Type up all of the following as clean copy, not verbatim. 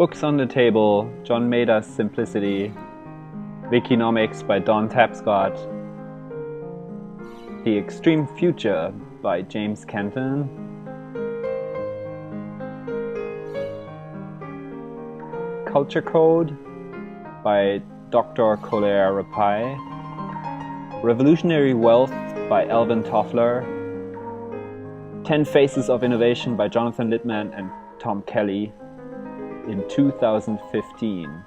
Books on the Table, John Maeder's Simplicity, Wikinomics by Don Tapscott, The Extreme Future by James Kenton, Culture Code by Dr. Collier Rapai, Revolutionary Wealth by Alvin Toffler, 10 Faces of Innovation by Jonathan Littman and Tom Kelly in 2015.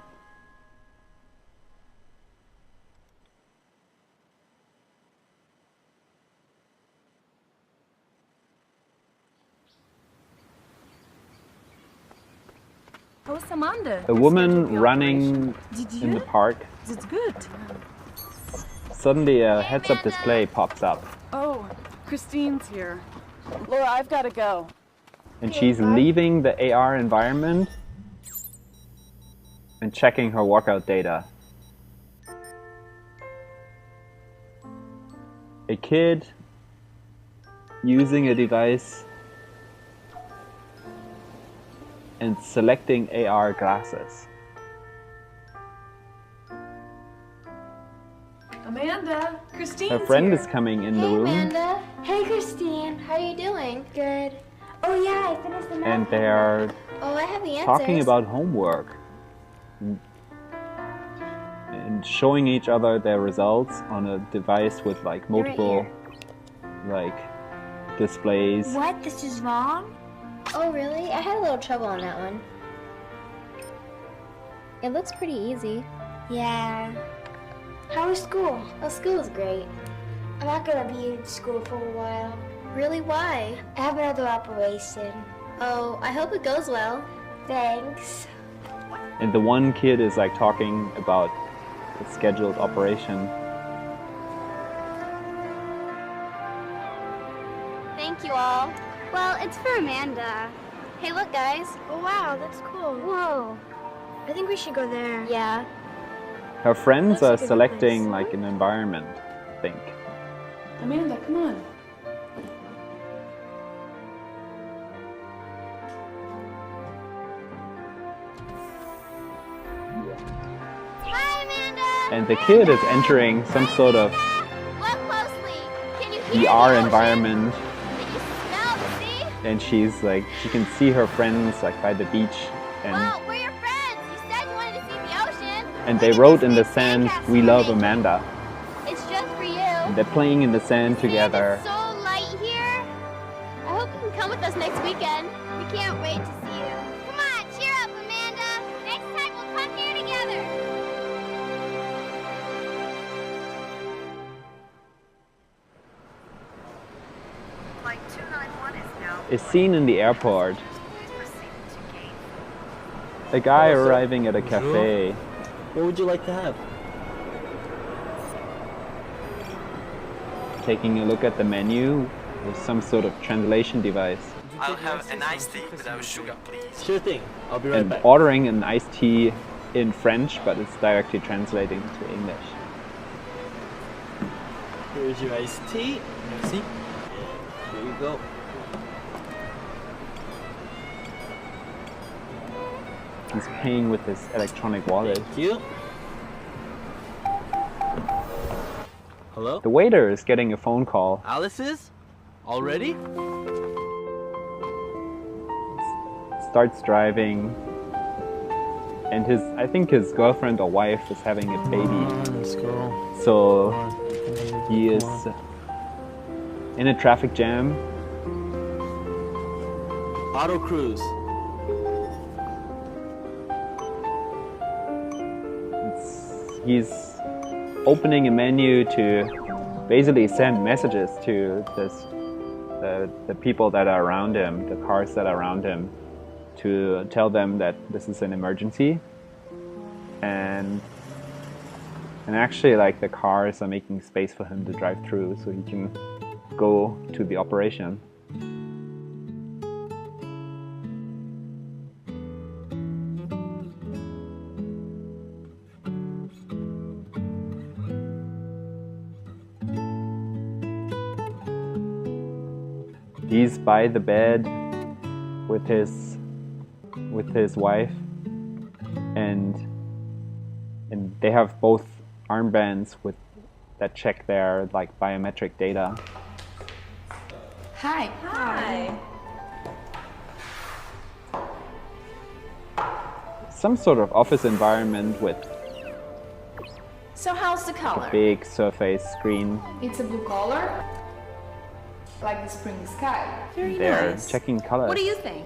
How's Amanda? A woman running in the park. It's good. Suddenly a heads-up display pops up. Oh, Christine's here. Laura, I've got to go. And she's leaving the AR environment and checking her workout data. A kid using a device and selecting AR glasses. Amanda, Christine's Her friend here. is coming in the Hey room. Amanda. Hey Christine. How are you doing? Good. Oh yeah, I finished the math. And they are Oh, I have the answers. talking about homework and showing each other their results on a device with like multiple like displays. What? This is wrong? Oh really? I had a little trouble on that one. It looks pretty easy. Yeah. How was school? Oh, school was great. I'm not gonna be in school for a while. Really? Why? I have another operation. Oh, I hope it goes well. Thanks. And the one kid is like talking about the scheduled operation. Thank you all. Well, it's for Amanda. Hey, look, guys. Oh, wow, that's cool. Whoa. I think we should go there. Yeah. Her friends Looks are like a good selecting place. like an environment, I think. Amanda, come on. Hi, Amanda. And the kid is entering some sort of Look closely. Can you hear VR the ocean? environment, Can you smell the sea? and she's like, she can see her friends like by the beach, Well, we're your friends. You said you wanted to see the ocean. and Look they at wrote this in the big sand, sandcastle "We we're love making. Amanda." It's just for you. And they're playing in the sand together. It's so light here. I hope you can come with us next weekend. We can't wait to see you. Come on, cheer up, Amanda. Next time we'll come here together. Flight 291 is now Is seen in the airport. proceed to gate. A guy Hello, sir. arriving at a cafe. What would you like to have? Taking a look at the menu with some sort of translation device. I'll have an iced tea without sugar, please. Sure thing. I'll be right And back. ordering an iced tea in French, but it's directly translating to English. Here's your iced tea. See? Here you go. He's paying with his electronic wallet. Thank you. Hello? The waiter is getting a phone call. Alice's? Already? Starts driving, and I think his girlfriend or wife is having a baby. Let's go. So he is in a traffic jam. Auto cruise. He's opening a menu to basically send messages to the people that are around him, the cars that are around him, to tell them that this is an emergency. And actually, like, the cars are making space for him to drive through so he can go to the operation. He's by the bed with his wife, and they have both armbands with that check their like biometric data. Hi. Hi. Some sort of office environment with So how's the a color? big surface screen. It's a blue color, like the spring sky. Very They're nice. checking colors, What do you think?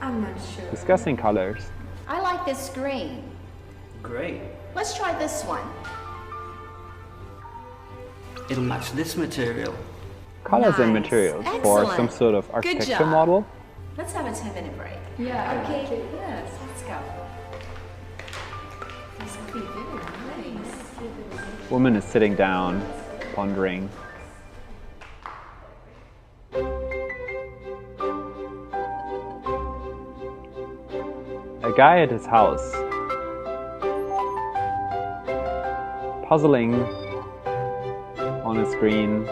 I'm not sure. discussing colors. I like this green. Great. Let's try this one. It'll match this material. Colors and Nice. materials for some Excellent. sort of Good architecture job. model. Let's have a 10-minute break. Yeah. Okay. Yes, let's go. Woman is sitting down, pondering. A guy at his house, puzzling on a screen.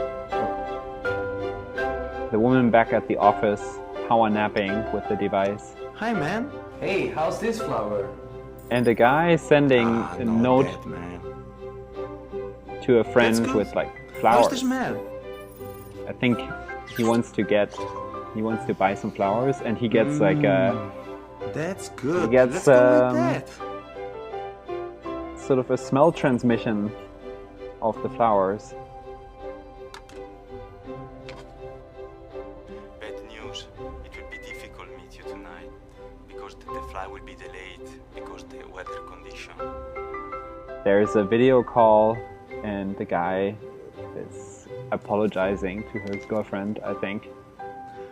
The woman back at the office, power napping with the device. Hi, man. Hey, how's this flower? And a guy sending a note That, man. to a friend That's good. with like How's flowers. the smell? I think he wants to buy some flowers, and he gets like a That's good. He gets, Let's go with that. sort of a smell transmission of the flowers. Bad news. It will be difficult to meet you tonight because the flight will be delayed because the weather condition. There's a video call, and the guy is apologizing to his girlfriend, I think.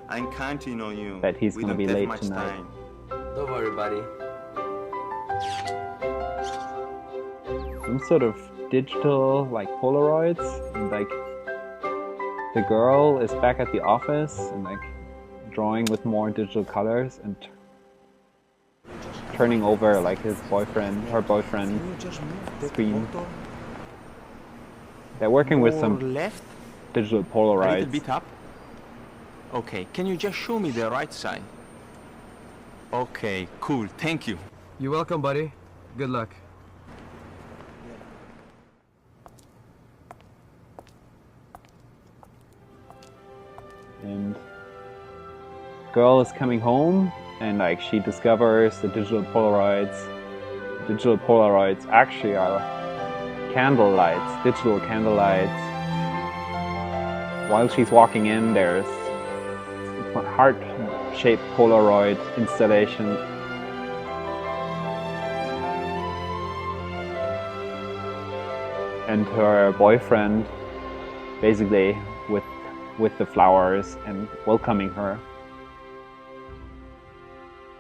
I'm counting on you. That he's We gonna don't be have late much tonight. time. Don't worry, buddy. Some sort of digital like Polaroids, and like the girl is back at the office and like drawing with more digital colors and turning over like her boyfriend screen. They're working with More some left, digital a little Polaroids. bit up. Okay, can you just show me the right side? Okay, cool. Thank you. You're welcome, buddy. Good luck. And girl is coming home, and like she discovers the digital Polaroids. Digital Polaroids actually are candle lights, digital candle lights. While she's walking in, there's a heart-shaped Polaroid installation. And her boyfriend, basically with the flowers and welcoming her.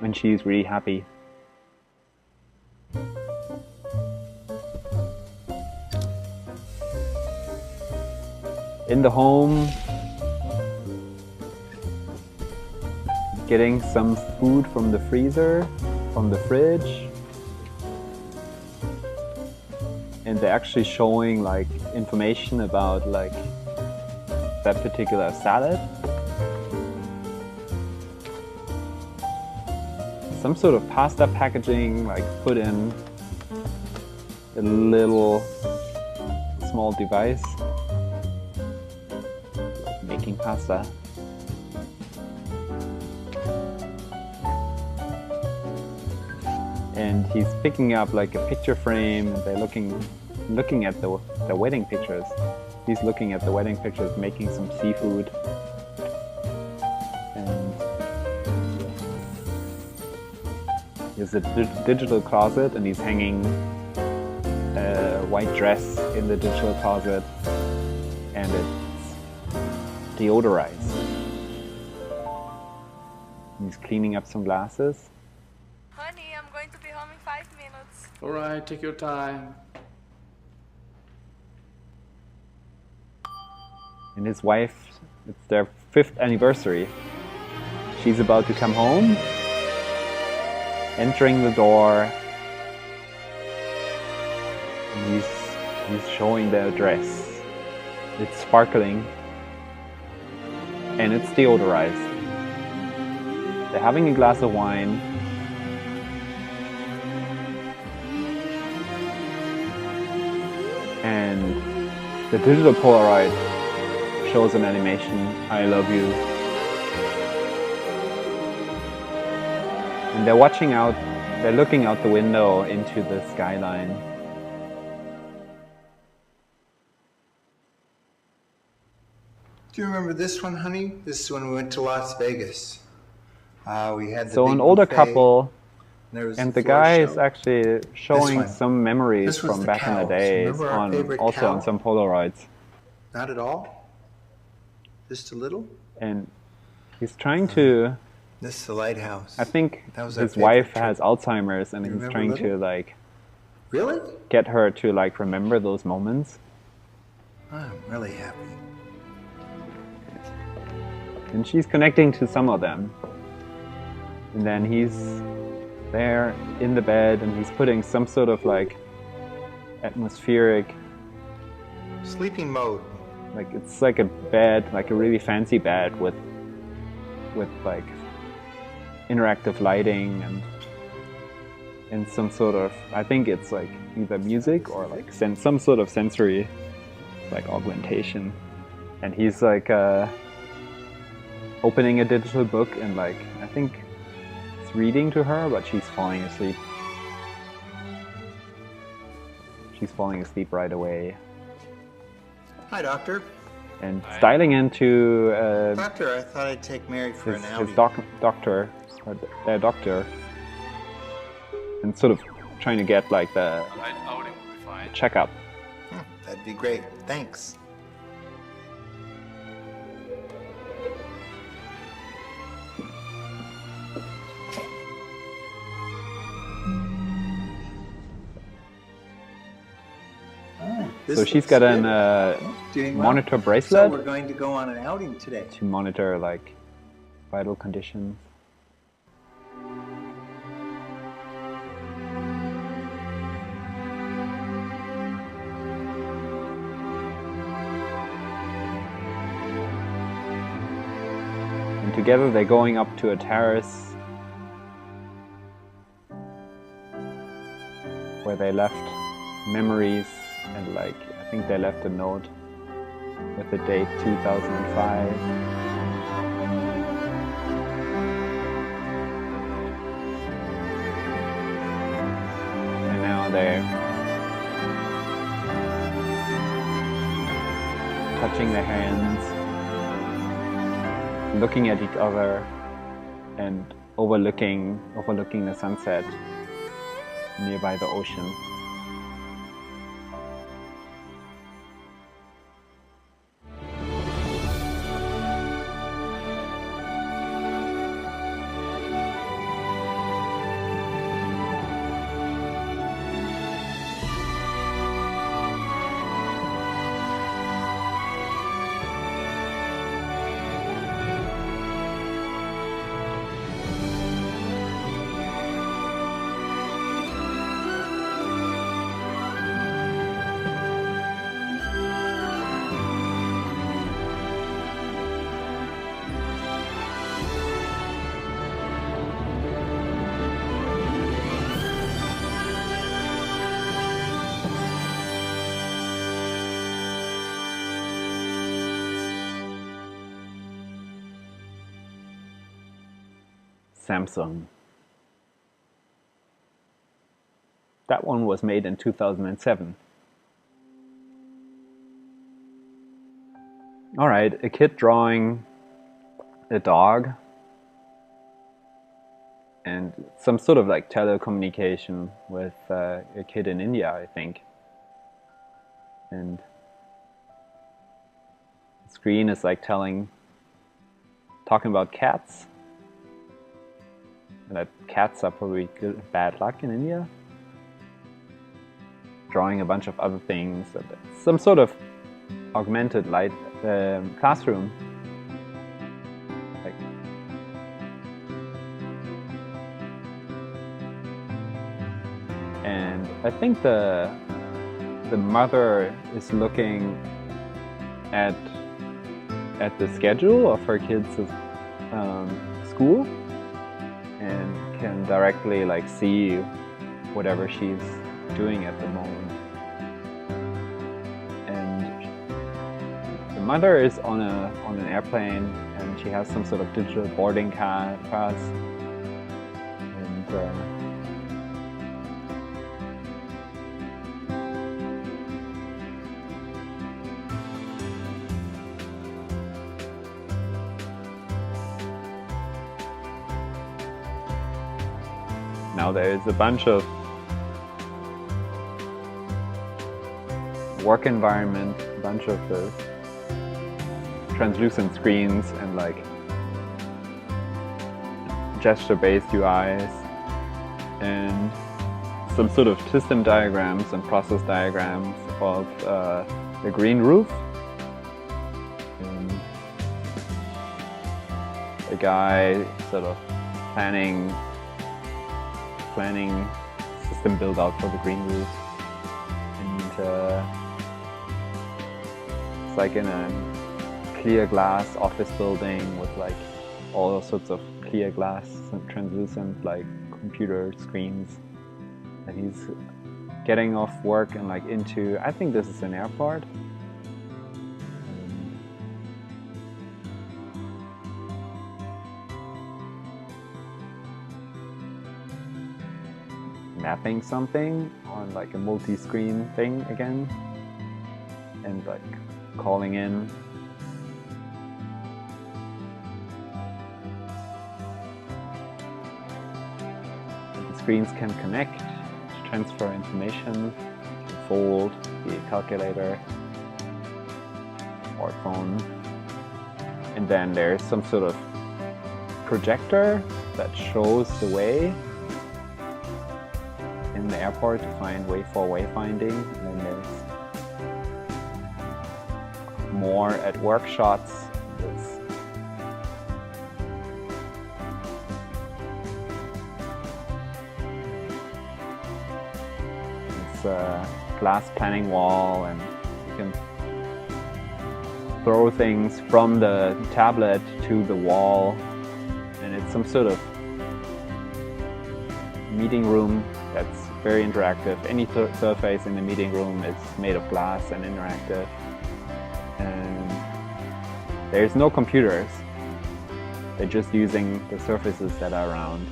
And she's really happy. In the home, getting some food from the freezer, from the fridge. And they're actually showing like information about like that particular salad. Some sort of pasta packaging, like put in a little small device. Making pasta. And he's picking up like a picture frame, and they're looking at the wedding pictures. He's looking at the wedding pictures, making some seafood. And there's a digital closet, and he's hanging a white dress in the digital closet, and it's deodorized. He's cleaning up some glasses. Honey, I'm going to be home in 5 minutes. All right, take your time. And his wife, it's their 5th anniversary. She's about to come home, entering the door, and he's showing the dress. It's sparkling, and it's deodorized. They're having a glass of wine, and the digital Polaroid shows an animation, I love you. And they're looking out the window into the skyline. Do you remember this one, honey? This is when we went to Las Vegas. We had the So big an older buffet, couple, and the guy is actually showing some memories This was from the back in the cows. days Remember our favorite also cow? on some Polaroids. Not at all? Just a little? And he's trying to... This is the lighthouse. I think That was our his favorite wife trip. has Alzheimer's and You he's remember trying little? to like Really? get her to like remember those moments. I'm really happy. And she's connecting to some of them. And then he's there in the bed and he's putting some sort of like atmospheric, Sleeping mode. like it's like a bed, like a really fancy bed with like interactive lighting and some sort of, I think it's like either music or like some sort of sensory like augmentation. And he's like opening a digital book and like I think it's reading to her, but she's falling asleep. She's falling asleep right away. Hi, Doctor. And styling into Doctor, I thought I'd take Mary for his an outing. doctor, or their doctor, and sort of trying to get like the checkup. That'd be great. Thanks. So she's got an Doing well. monitor So bracelet we're going to go on an outing today. to monitor like vital conditions. And together they're going up to a terrace where they left memories and like I think they left a note with the date 2005. And now they're touching their hands, looking at each other and overlooking the sunset nearby the ocean. Samsung. That one was made in 2007. Alright, a kid drawing a dog and some sort of like telecommunication with a kid in India, I think. And the screen is like talking about cats. And that cats are probably bad luck in India. Drawing a bunch of other things. Some sort of augmented light classroom. Like, and I think the mother is looking at the schedule of her kids' school. And can directly like see whatever she's doing at the moment. mother is on an airplane, and she has some sort of digital boarding pass. And now there is a bunch of work environment, a bunch of the translucent screens and like gesture-based UIs and some sort of system diagrams and process diagrams of the green roof. And the guy sort of planning system build out for the green roof. And it's like in a clear glass office building with like all sorts of clear glass and translucent like computer screens. And he's getting off work and like into, I think this is an airport. Mapping something on like a multi-screen thing again, and like calling in. And the screens can connect to transfer information, to fold, be a calculator or phone. And then there's some sort of projector that shows the way in the airport to find wayfinding, and then there's more at work shots. It's a glass planning wall, and you can throw things from the tablet to the wall, and it's some sort of meeting room that's very interactive. Any surface in the meeting room is made of glass and interactive. And there's no computers. They're just using the surfaces that are around.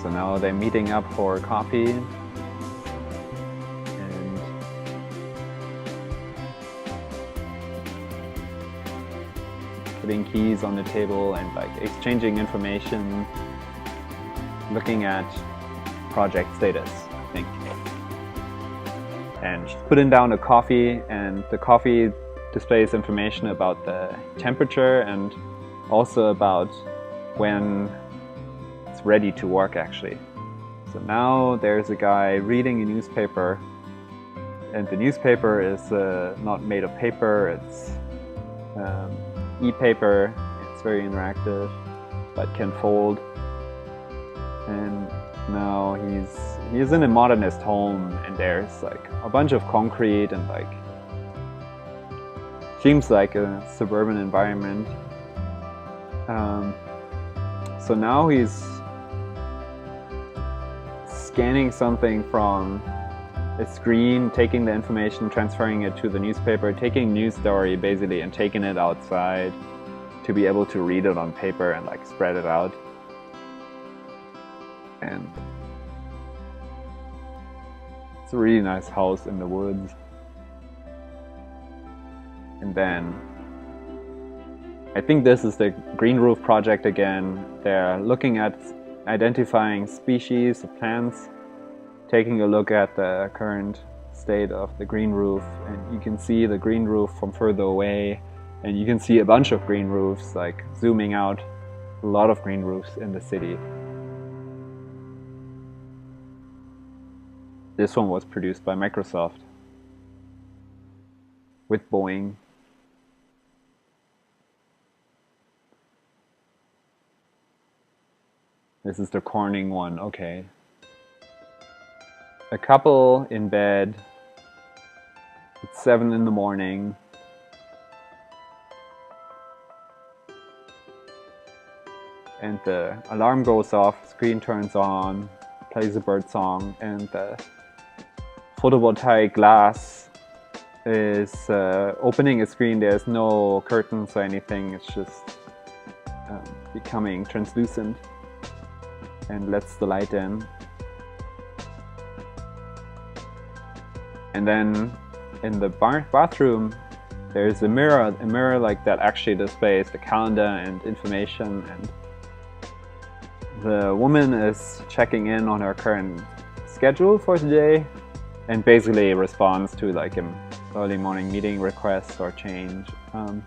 So now they're meeting up for coffee. Putting keys on the table and like exchanging information, looking at project status, I think. And she's putting down a coffee, and the coffee displays information about the temperature and also about when it's ready to work actually. So now there's a guy reading a newspaper, and the newspaper is not made of paper, it's e-paper. It's very interactive, but can fold. And now he's in a modernist home, and there's like a bunch of concrete and like seems like a suburban environment. So now he's scanning something from a screen, taking the information, transferring it to the newspaper, taking news story basically and taking it outside to be able to read it on paper and like spread it out. And it's a really nice house in the woods. And then I think this is the green roof project again. They're looking at identifying species of plants, taking a look at the current state of the green roof, and you can see the green roof from further away, and you can see a bunch of green roofs, like zooming out, a lot of green roofs in the city. This one was produced by Microsoft with Boeing. This is the Corning one, okay. A couple in bed. It's 7 in the morning. and the alarm goes off, screen turns on, plays a bird song, and the photovoltaic glass is opening a screen. There's no curtains or anything, it's just becoming translucent and lets the light in. And then in the bathroom there's a mirror like that actually displays the calendar and information, and the woman is checking in on her current schedule for today and basically responds to like an early morning meeting request or change. And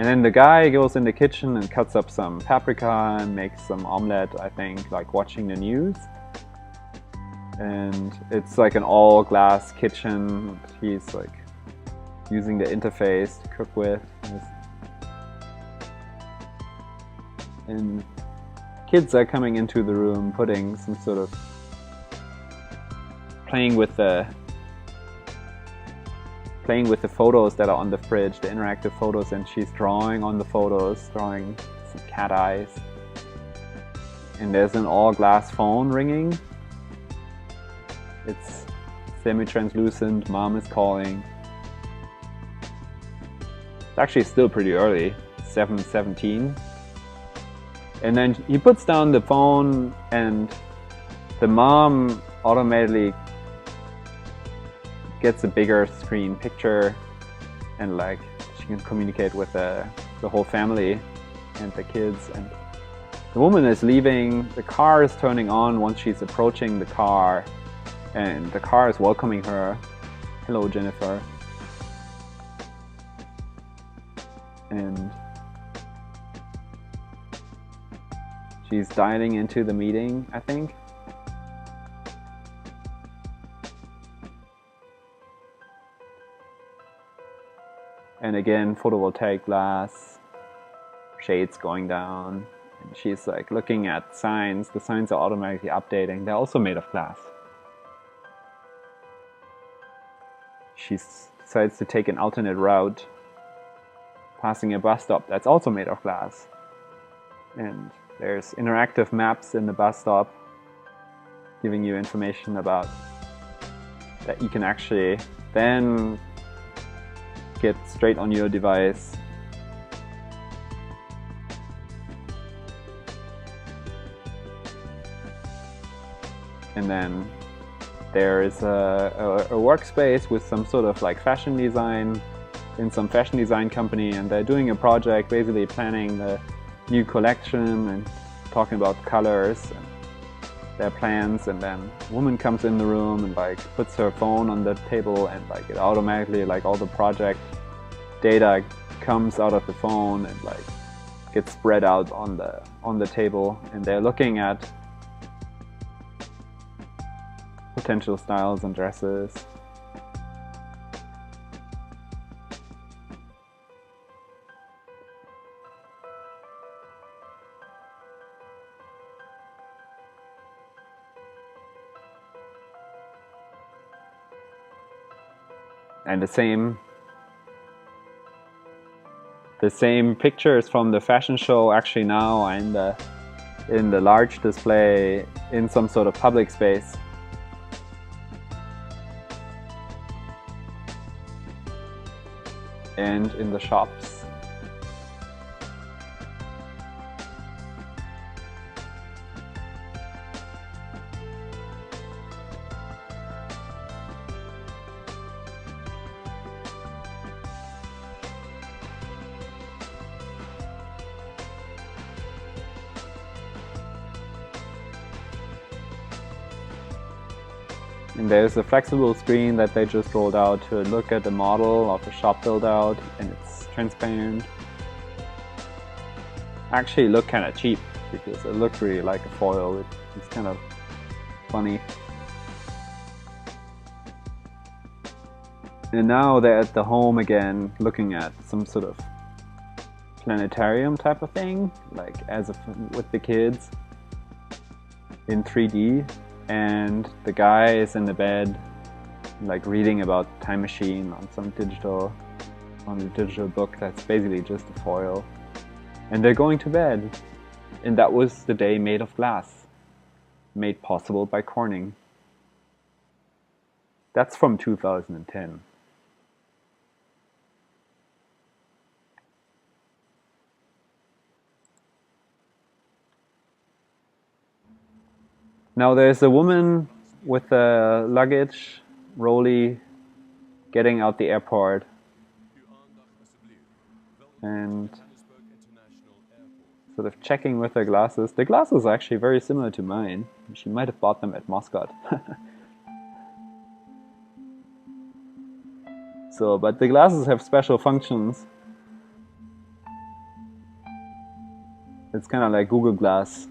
then the guy goes in the kitchen and cuts up some paprika and makes some omelette, I think, like watching the news. And it's like an all glass kitchen. He's like using the interface to cook with. And kids are coming into the room, putting some sort of playing with the photos that are on the fridge, the interactive photos, and she's drawing on the photos, drawing some cat eyes. And there's an all glass phone ringing. It's semi-translucent, mom is calling. It's actually still pretty early, 7:17. And then he puts down the phone and the mom automatically gets a bigger screen picture, and like she can communicate with the whole family and the kids. And the woman is leaving, the car is turning on once she's approaching the car, and the car is welcoming her. Hello, Jennifer. And she's dialing into the meeting, I think. And again, photovoltaic glass, shades going down. And she's like looking at signs. The signs are automatically updating. They're also made of glass. She decides to take an alternate route, passing a bus stop that's also made of glass. And there's interactive maps in the bus stop giving you information about that you can actually then get straight on your device. And then there is a workspace with some sort of like fashion design in some fashion design company, and they're doing a project basically planning the new collection and talking about colors and their plans. And then a woman comes in the room and like puts her phone on the table, and like it automatically, like all the project data comes out of the phone and like gets spread out on the table, and they're looking at potential styles and dresses. And the same pictures from the fashion show actually now are in the large display in some sort of public space. And in the shops. And there's a flexible screen that they just rolled out to look at the model of the shop build out, and it's transparent. Actually looked kind of cheap because it looked really like a foil. It's kind of funny. And now they're at the home again, looking at some sort of planetarium type of thing, like with the kids in 3D. And the guy is in the bed, like reading about Time Machine on a digital book that's basically just a foil. and they're going to bed. And that was the day made of glass, made possible by Corning. That's from 2010. Now there's a woman with a luggage, rolly, getting out the airport. And sort of checking with her glasses. The glasses are actually very similar to mine. She might have bought them at Muscat. But the glasses have special functions. It's kind of like Google Glass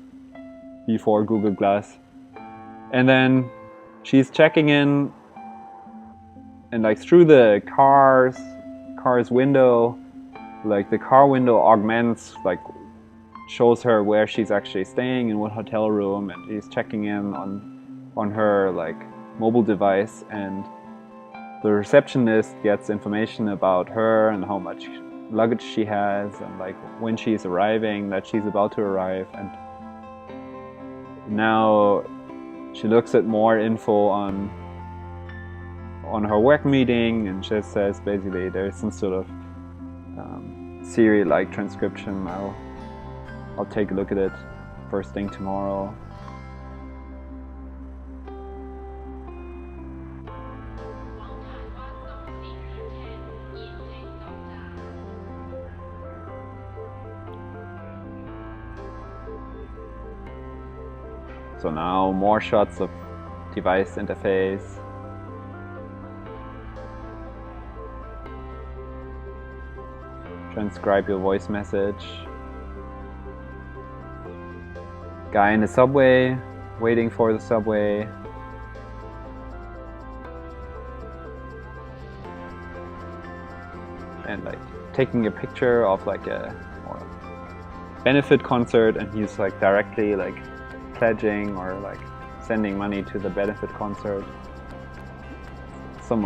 before Google Glass. And then she's checking in, and like through the car's window, like the car window augments, like shows her where she's actually staying, in what hotel room, and she's checking in on her like mobile device, and the receptionist gets information about her and how much luggage she has, and like when she's arriving, that she's about to arrive. And now she looks at more info on her work meeting, and she says basically there's some sort of Siri-like transcription. I'll take a look at it first thing tomorrow. So now more shots of device interface. Transcribe your voice message. Guy in the subway, waiting for the subway. And like taking a picture of like a benefit concert, and he's like directly like pledging or like sending money to the benefit concert. Some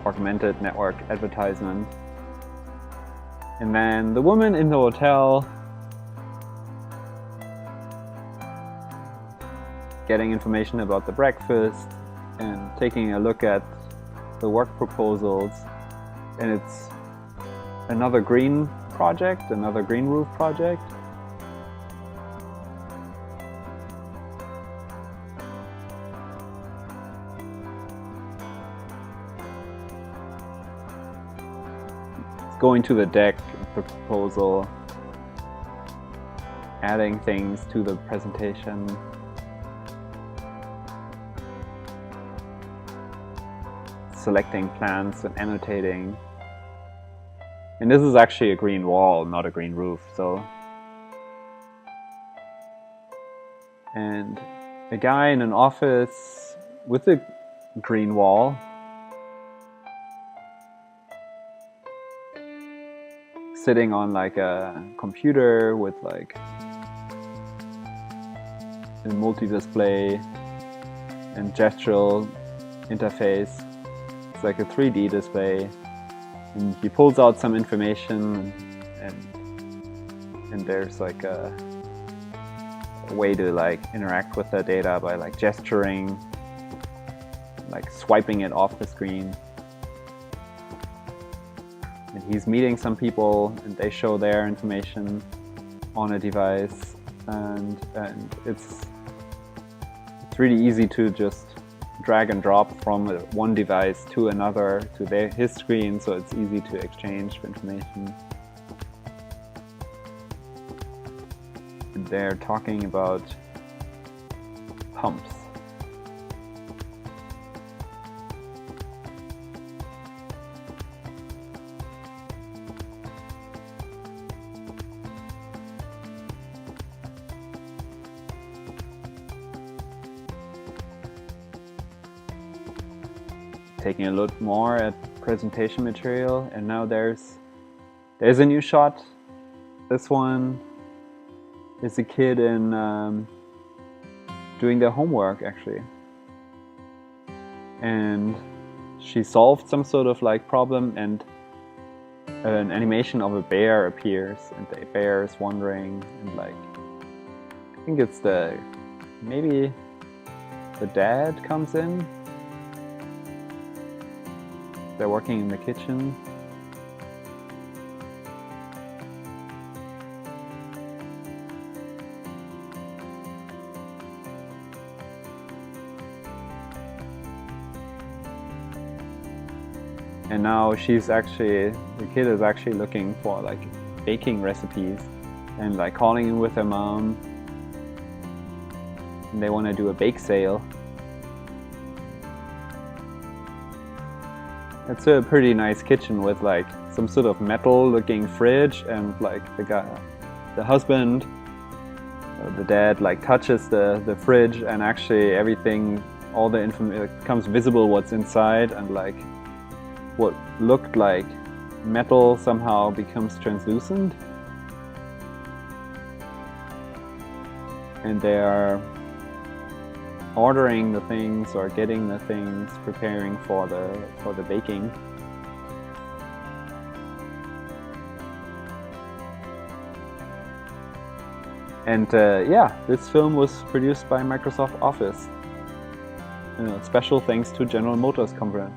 augmented network advertisement. And then the woman in the hotel getting information about the breakfast and taking a look at the work proposals. And it's another green project, another green roof project. Going to the deck, the proposal, adding things to the presentation. Selecting plans and annotating. And this is actually a green wall, not a green roof. And a guy in an office with a green wall, sitting on like a computer with like a multi-display and gestural interface. It's like a 3D display, and he pulls out some information, and there's like a way to like interact with the data by like gesturing, like swiping it off the screen. And he's meeting some people, and they show their information on a device, and it's really easy to just drag and drop from one device to another to his screen, so it's easy to exchange information. And they're talking about pumps. Taking a look more at presentation material, and now there's a new shot. This one is a kid in doing their homework actually, and she solved some sort of like problem, and an animation of a bear appears, and the bear is wandering, and like I think it's maybe the dad comes in. They're working in the kitchen. And now the kid is actually looking for like baking recipes and like calling in with her mom. And they want to do a bake sale. It's a pretty nice kitchen with like some sort of metal looking fridge, and like the husband, the dad, like touches the fridge, and actually everything, all the information, it becomes visible what's inside, and like what looked like metal somehow becomes translucent. And they are ordering the things or getting the things, preparing for the baking. And yeah, this film was produced by Microsoft Office. Special thanks to General Motors Company.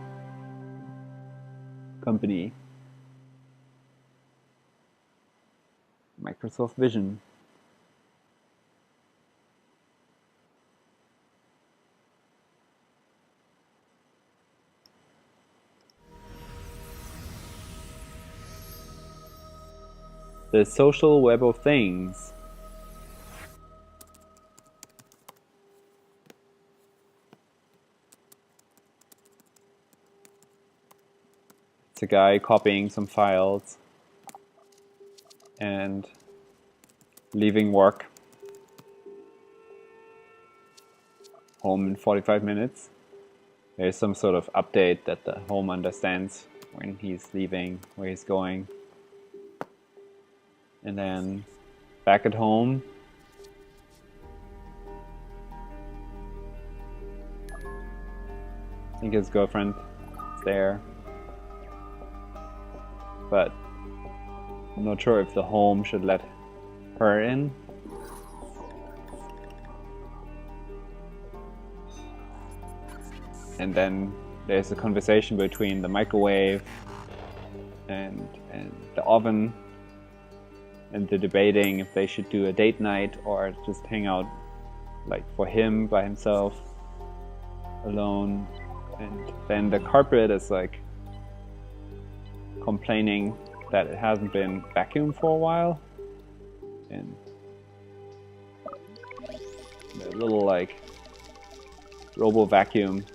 Microsoft Vision. The social web of things. It's a guy copying some files and leaving work. Home in 45 minutes. There's some sort of update that the home understands when he's leaving, where he's going. And then back at home, I think his girlfriend is there, but I'm not sure if the home should let her in. And then there's a conversation between the microwave and the oven, and they're debating if they should do a date night or just hang out like for him by himself alone. And then the carpet is like complaining that it hasn't been vacuumed for a while, and the little like robo vacuum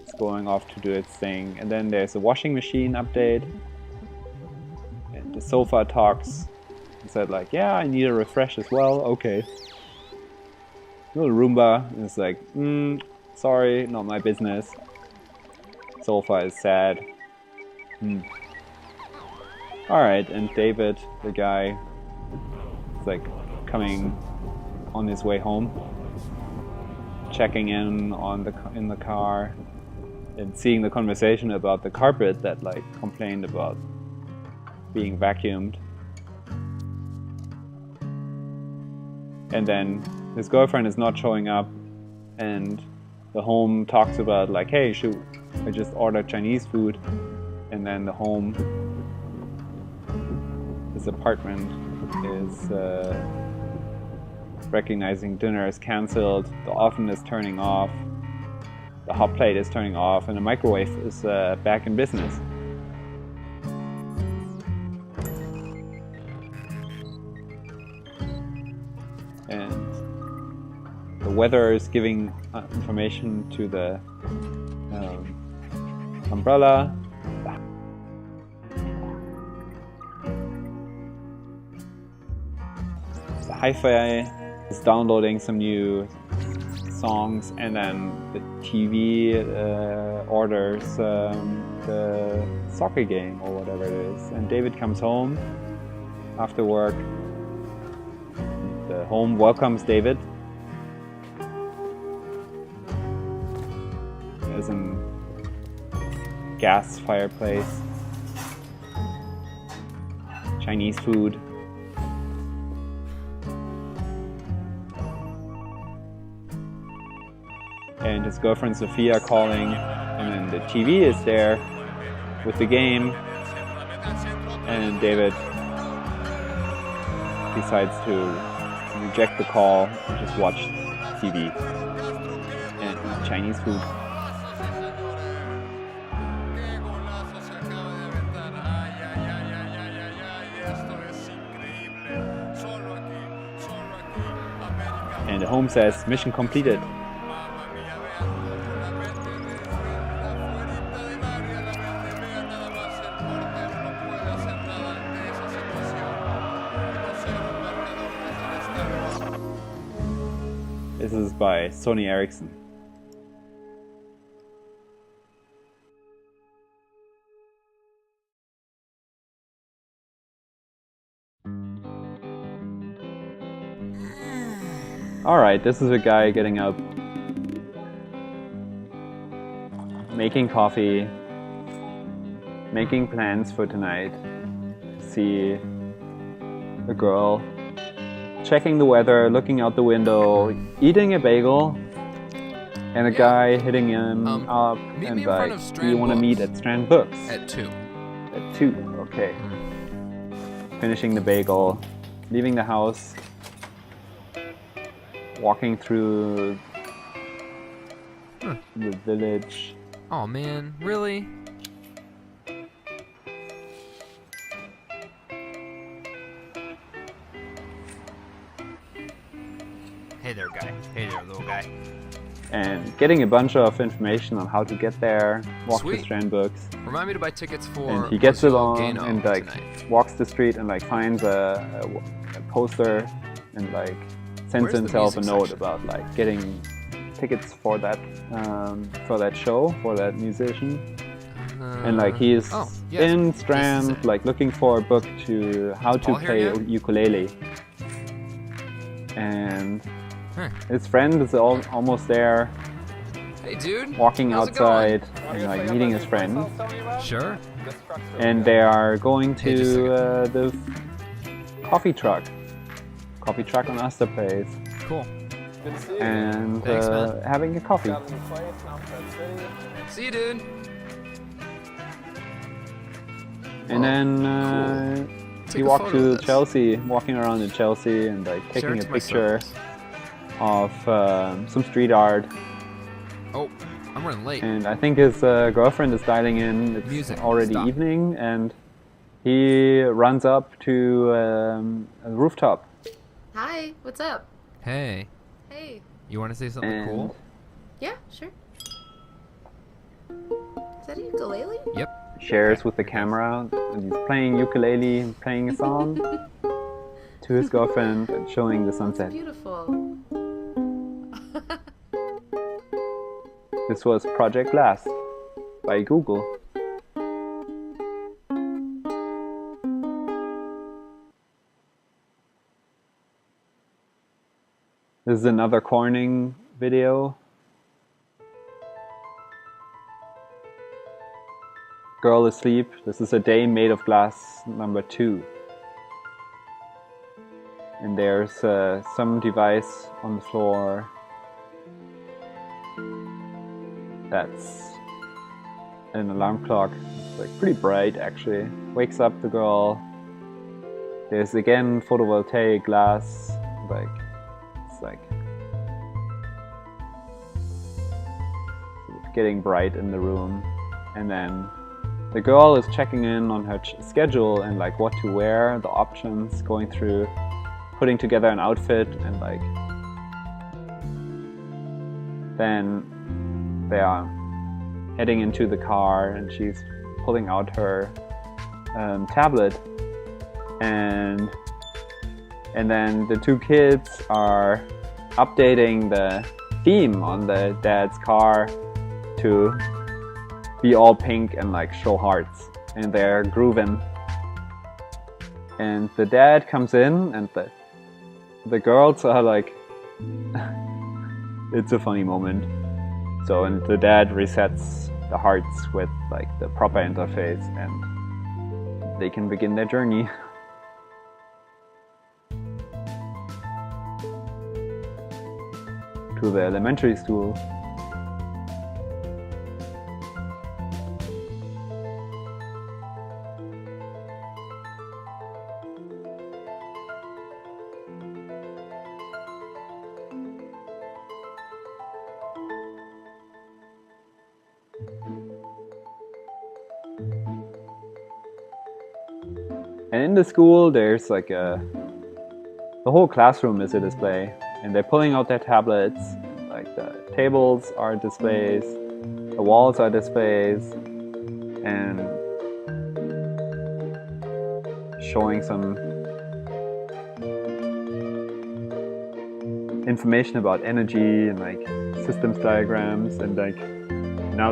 is going off to do its thing. And then there's a washing machine update, and the sofa talks and said like, yeah, I need a refresh as well. Okay. Little Roomba is like, sorry, not my business. Sofa is sad. Alright, and David, the guy, is like coming on his way home, checking in in the car, and seeing the conversation about the carpet that like complained about being vacuumed. And then his girlfriend is not showing up, and the home talks about like, hey, should I just order Chinese food? And then the home, his apartment, is recognizing dinner is cancelled, the oven is turning off, the hot plate is turning off, and the microwave is back in business. And the weather is giving information to the umbrella. The hi-fi is downloading some new songs, and then the TV orders the soccer game or whatever it is. And David comes home after work. The home welcomes David. There's a gas fireplace. Chinese food. And his girlfriend Sophia calling, and then the TV is there with the game, and David decides to reject the call and just watch TV and eat Chinese food. And the home says, mission completed. This is by Sony Ericsson. Alright, this is a guy getting up, making coffee, making plans for tonight, see a girl, checking the weather, looking out the window, eating a bagel, and a guy hitting him up and like, do you want to meet at Strand Books? At 2. At 2, okay. Finishing the bagel, leaving the house, walking through the village. Oh man, really? Hey there, guy. Hey there, little guy. And getting a bunch of information on how to get there, walk to Sweet. Strand Books. Remind me to buy tickets for. And he gets along Gano and like tonight. walks the street and like finds a poster and like sends Where's the himself a music note section? about like getting tickets for that show, for that musician. And like he's in Strand, like looking for a book to how to All here play again? ukulele. And his friend is almost there, Hey, dude. walking How's it outside and like meeting his friend. Sure. And they are going Hey, to just a the coffee truck on Astor Place. Cool. And Thanks, man. having a coffee. See you, dude. And then Take he a walked photo to of this. Chelsea, walking around in Chelsea and like Share taking it a to my picture circles. of some street art. Oh, I'm running late. And I think his girlfriend is dialing in. It's Music, already stop. evening, and he runs up to a rooftop. Hi, what's up? Hey, Hey. you want to say something And cool? Yeah, sure. Is that a ukulele? Yep. shares with the camera, and he's playing ukulele and playing a song to his girlfriend and showing the sunset. Beautiful. This was Project Glass by Google. This is another Corning video. Girl asleep. This is A Day Made of Glass number 2. And there's some device on the floor. That's an alarm clock. It's like pretty bright actually. Wakes up the girl. There's again photovoltaic glass. Like it's like getting bright in the room. And then the girl is checking in on her schedule and like what to wear, the options, going through, putting together an outfit, and like then they are heading into the car and she's pulling out her tablet, and then the two kids are updating the theme on the dad's car to be all pink and like show hearts, and they're grooving. And the dad comes in and the girls are like it's a funny moment. So, and the dad resets the hearts with like the proper interface and they can begin their journey. to the elementary school. And in the school, there's like the whole classroom is a display, and they're pulling out their tablets. Like the tables are displays, the walls are displays, and showing some information about energy and like systems diagrams, and like now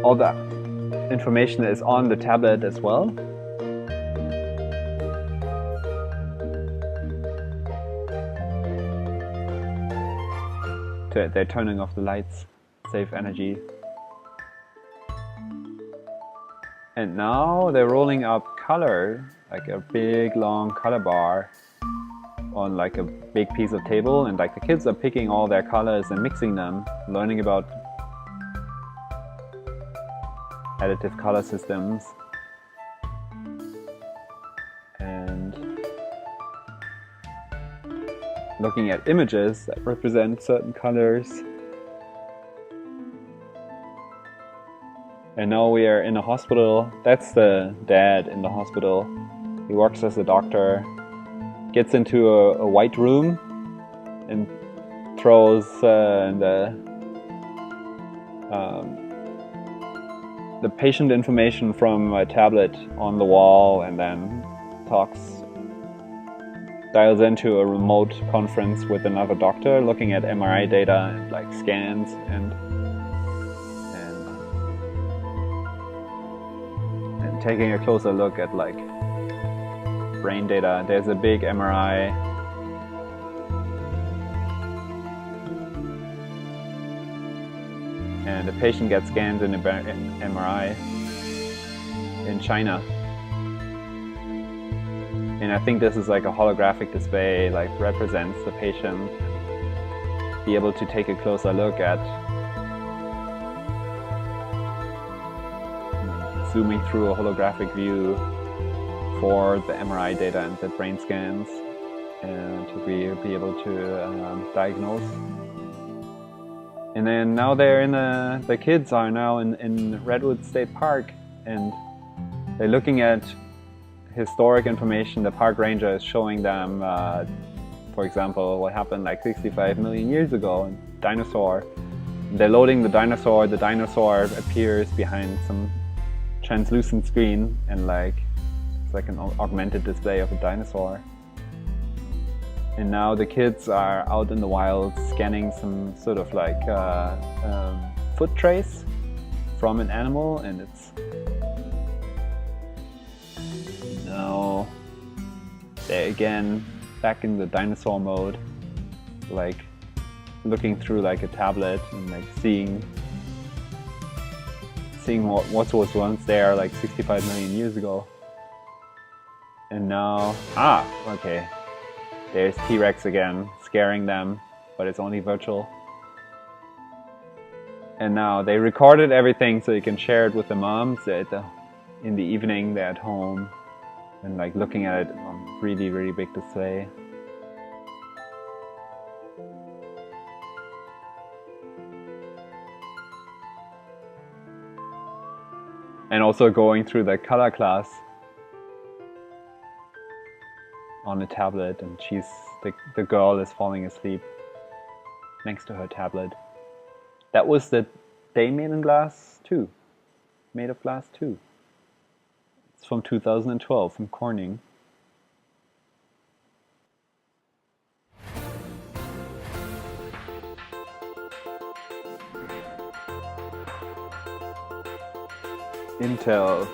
all that information is on the tablet as well. They're turning off the lights, save energy. And now they're rolling up color, like a big long color bar on like a big piece of table, and like the kids are picking all their colors and mixing them, learning about additive color systems, and looking at images that represent certain colors. And now we are in a hospital. That's the dad in the hospital. He works as a doctor, gets into a white room and throws the patient information from a tablet on the wall, and then dials into a remote conference with another doctor looking at MRI data and like scans and taking a closer look at like brain data. There's a big MRI. And the patient gets scanned in an MRI in China. And I think this is like a holographic display, like represents the patient. Be able to take a closer look at zooming through a holographic view for the MRI data and the brain scans, and to be able to diagnose. And then now they're the kids are now in Redwood State Park, and they're looking at historic information. The park ranger is showing them, for example, what happened like 65 million years ago, a dinosaur. They're loading the dinosaur. The dinosaur appears behind some translucent screen, and like it's like an augmented display of a dinosaur. And now the kids are out in the wild scanning some sort of like foot trace from an animal, and it's now they're again back in the dinosaur mode, like looking through like a tablet and like seeing what was once there like 65 million years ago. And now, okay. There's T-Rex again, scaring them, but it's only virtual. And now they recorded everything so you can share it with the moms. In the evening, they're at home and like looking at it on really, really big display. And also going through the color class on a tablet, and the girl is falling asleep next to her tablet. That was the Day Made of Glass 2. Made of Glass 2. It's from 2012 from Corning. Intel.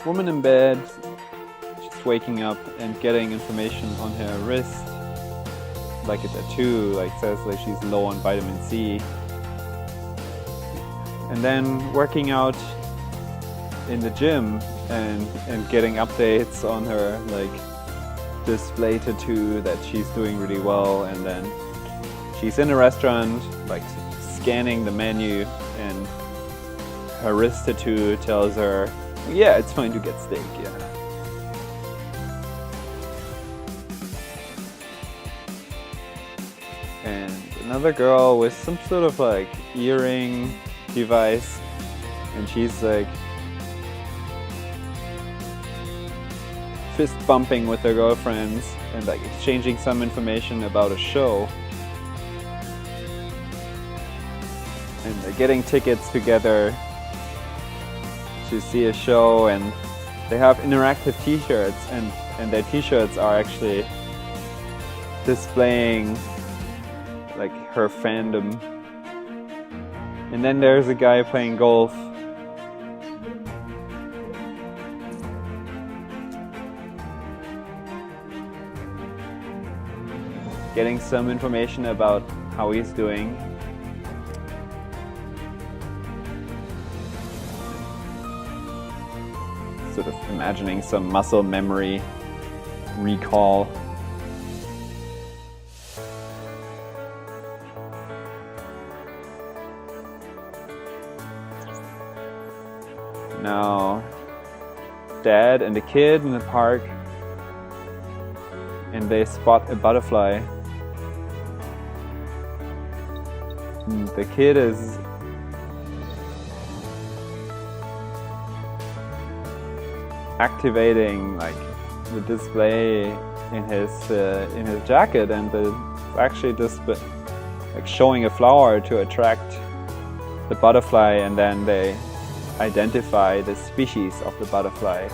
Woman in bed, she's waking up and getting information on her wrist, like a tattoo, like says like she's low on vitamin C. And then working out in the gym and getting updates on her like display tattoo that she's doing really well, and then she's in a restaurant like scanning the menu, and her wrist tattoo tells her, yeah, it's fine to get steak, yeah. And another girl with some sort of like earring device, and she's like fist bumping with their girlfriends and like exchanging some information about a show. And they're getting tickets together to see a show, and they have interactive t-shirts, and their t-shirts are actually displaying like her fandom. And then there's a guy playing golf. Getting some information about how he's doing. Sort of imagining some muscle memory recall. Now, Dad and the kid in the park, and they spot a butterfly. And the kid is activating like the display in his jacket, and it's actually just like showing a flower to attract the butterfly, and then they identify the species of the butterfly.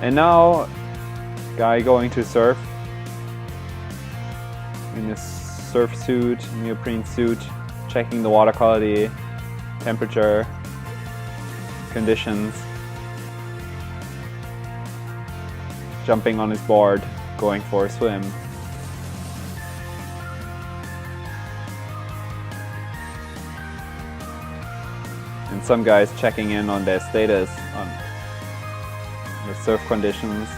And now, guy going to surf in a surf suit, neoprene suit, checking the water quality, temperature, conditions, jumping on his board, going for a swim. And some guys checking in on their status on the surf conditions,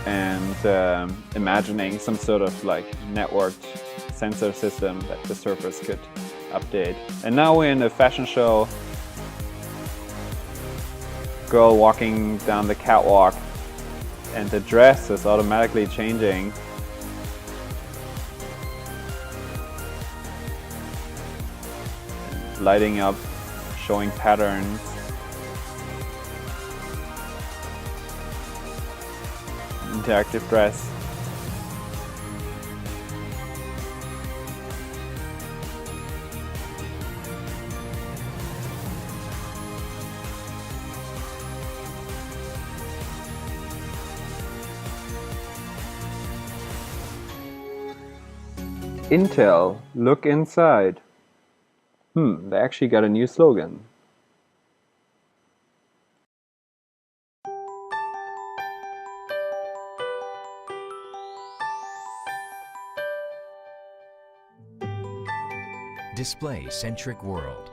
and imagining some sort of like networked sensor system that the surfers could update. And now we're in a fashion show. Girl walking down the catwalk, and the dress is automatically changing. Lighting up, showing patterns. Interactive dress. Intel, look inside. They actually got a new slogan. Display-centric world.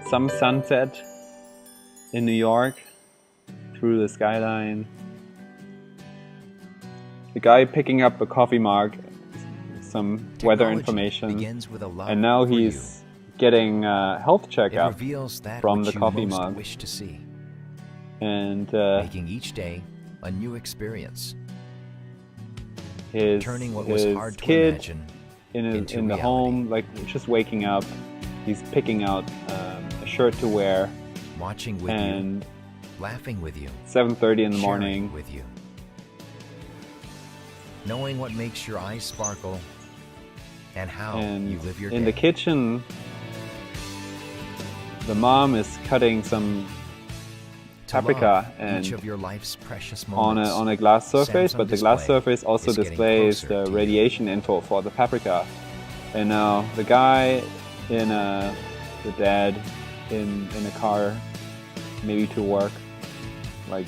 Some sunset in New York through the skyline. The guy picking up a coffee mug, some weather information, and now he's getting a health checkup from the coffee mug. Wish to see. And making each day a new experience. Turning what was hard to kid imagine in the home, like just waking up, he's picking out a shirt to wear. Watching with and you, laughing with you, 7:30 in the sharing morning with you, knowing what makes your eyes sparkle and how you live your day. In the kitchen, the mom is cutting some paprika and each of your life's precious on moments. a glass surface, Samsung but the glass display surface also is getting displays closer the to you. radiation info for the paprika. And now the guy in the dad in a car, maybe to work, like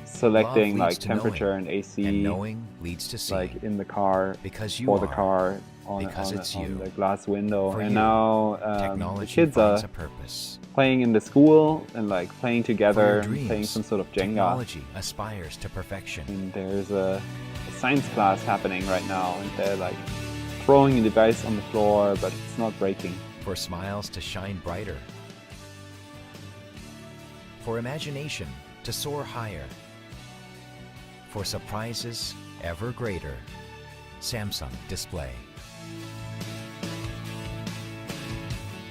selecting Love like leads to knowing, temperature and AC, and knowing leads to seeing. like in the car, Because you for the are, car, on it's you. the glass window. For and you, now the technology kids are finds a purpose. playing in the school and like playing For your together, dreams, playing some sort of Jenga. technology aspires to perfection. And there's a science class happening right now, and they're like throwing a device on the floor, but it's not breaking. For smiles to shine brighter. For imagination to soar higher. For surprises ever greater. Samsung Display.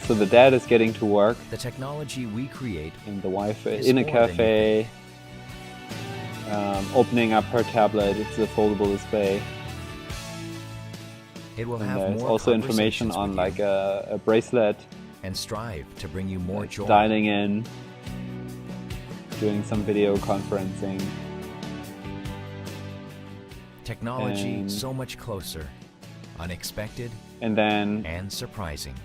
So the dad is getting to work. The technology we create in the wife is in a more than you cafe, opening up her tablet. It's a foldable display. It will And have there's more also information conversations on with like you a bracelet. and strive to bring you more joy. Dialing in, doing some video conferencing. Technology and- so much closer, unexpected And then and surprising.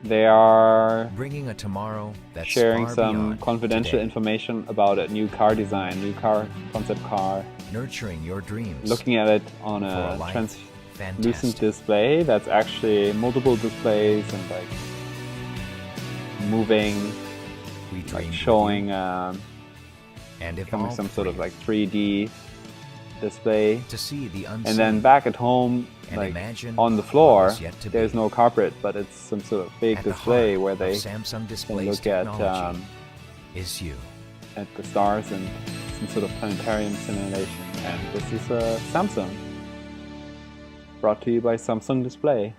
they are Bringing a tomorrow that's sharing far some beyond confidential today. information about a new car design, new car concept car. Nurturing your dreams. Looking at it on For a a life translucent fantastic. display that's actually multiple displays and like moving, We like dreamed with showing and becoming evolved some for sort of you. like 3D display. To see the unseen. And then back at home, and like imagine on the what floor, is yet to there's be. no carpet, but it's some sort of big At the display heart where of they Samsung can Display's look at technology is you. at the stars and some sort of planetarium simulation. And this is Samsung, brought to you by Samsung Display.